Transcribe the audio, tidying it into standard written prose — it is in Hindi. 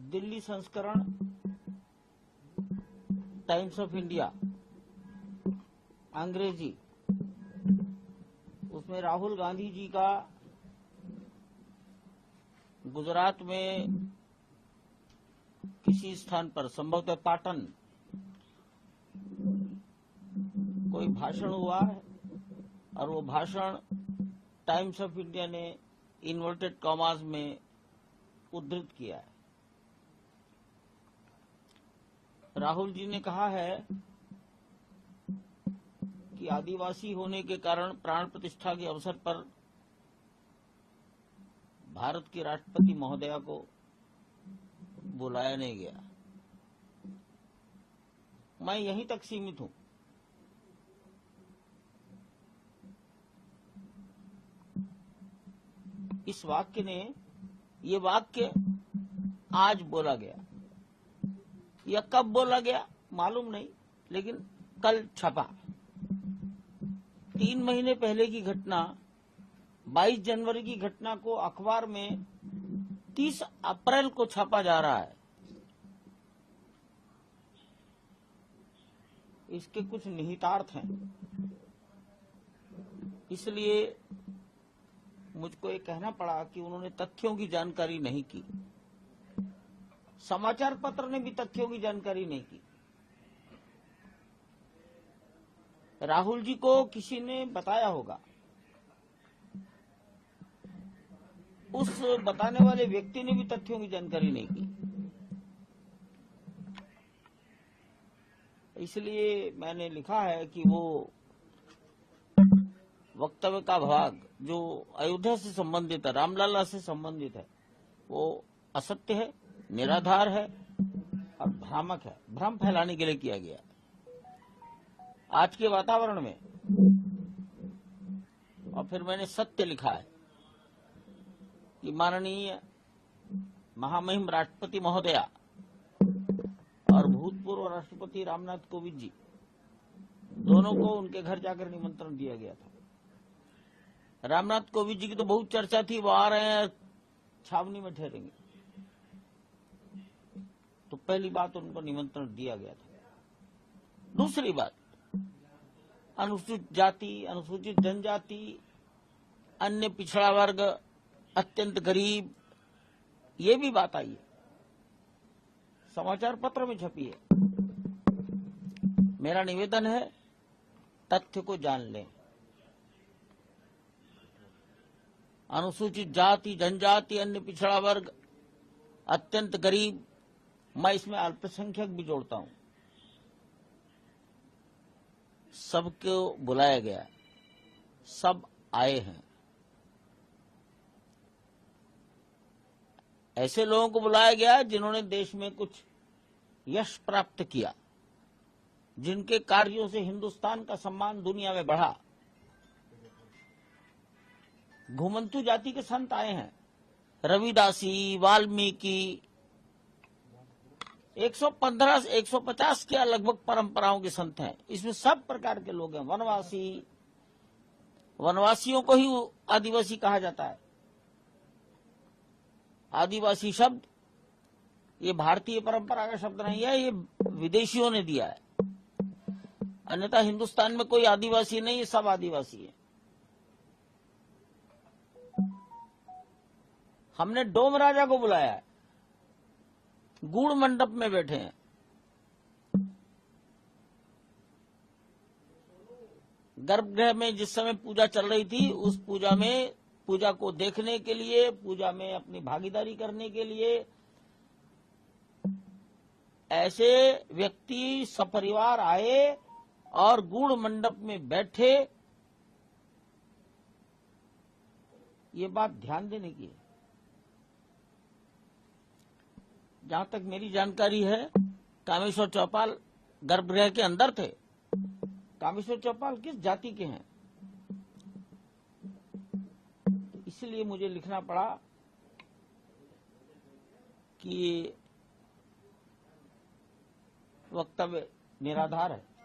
दिल्ली संस्करण टाइम्स ऑफ इंडिया अंग्रेजी, उसमें राहुल गांधी जी का गुजरात में किसी स्थान पर, संभवतः पाटन, कोई भाषण हुआ है और वो भाषण टाइम्स ऑफ इंडिया ने इन्वर्टेड कॉमास में उद्धृत किया है। राहुल जी ने कहा है कि आदिवासी होने के कारण प्राण प्रतिष्ठा के अवसर पर भारत की राष्ट्रपति महोदया को बुलाया नहीं गया। मैं यहीं तक सीमित हूं। इस वाक्य ने, ये वाक्य आज बोला गया या कब बोला गया मालूम नहीं, लेकिन कल छपा। 3 महीने पहले की घटना, 22 जनवरी की घटना को अखबार में 30 अप्रैल को छापा जा रहा है। इसके कुछ निहितार्थ हैं, इसलिए मुझको ये कहना पड़ा कि उन्होंने तथ्यों की जानकारी नहीं की। समाचार पत्र ने भी तथ्यों की जानकारी नहीं की। राहुल जी को किसी ने बताया होगा, उस बताने वाले व्यक्ति ने भी तथ्यों की जानकारी नहीं की। इसलिए मैंने लिखा है कि वो वक्तव्य का भाग जो अयोध्या से संबंधित है, रामलला से संबंधित है, वो असत्य है, निराधार है और भ्रामक है, भ्रम फैलाने के लिए किया गया आज के वातावरण में। और फिर मैंने सत्य लिखा है कि माननीय महामहिम राष्ट्रपति महोदया और भूतपूर्व राष्ट्रपति रामनाथ कोविंद जी दोनों को उनके घर जाकर निमंत्रण दिया गया था। रामनाथ कोविंद जी की तो बहुत चर्चा थी, वो आ रहे हैं, छावनी में ठहरेंगे। तो पहली बात, उनको निमंत्रण दिया गया था। दूसरी बात, अनुसूचित जाति, अनुसूचित जनजाति, अन्य पिछड़ा वर्ग, अत्यंत गरीब, ये भी बात आई है, समाचार पत्र में छपी है। मेरा निवेदन है, तथ्य को जान लें। अनुसूचित जाति, जनजाति, अन्य पिछड़ा वर्ग, अत्यंत गरीब, मैं इसमें अल्पसंख्यक भी जोड़ता हूं, सबको बुलाया गया, सब आए हैं। ऐसे लोगों को बुलाया गया जिन्होंने देश में कुछ यश प्राप्त किया, जिनके कार्यों से हिंदुस्तान का सम्मान दुनिया में बढ़ा। घुमंतु जाति के संत आए हैं, रविदासी, वाल्मीकि, 150 के लगभग परंपराओं के संत हैं। इसमें सब प्रकार के लोग हैं। वनवासी, वनवासियों को ही आदिवासी कहा जाता है। आदिवासी शब्द ये भारतीय परंपरा का शब्द नहीं है, ये विदेशियों ने दिया है। अन्यथा हिंदुस्तान में कोई आदिवासी नहीं है, सब आदिवासी है। हमने डोम राजा को बुलाया है, गुड़ मंडप में बैठे हैं। गर्भगृह में जिस समय पूजा चल रही थी, उस पूजा को देखने के लिए, पूजा में अपनी भागीदारी करने के लिए ऐसे व्यक्ति सपरिवार आए और गुड़ मंडप में बैठे। ये बात ध्यान देने की है। जहां तक मेरी जानकारी है, कामेश्वर चौपाल गर्भगृह के अंदर थे। कामेश्वर चौपाल किस जाति के हैं? इसलिए मुझे लिखना पड़ा कि वक्तव्य निराधार है।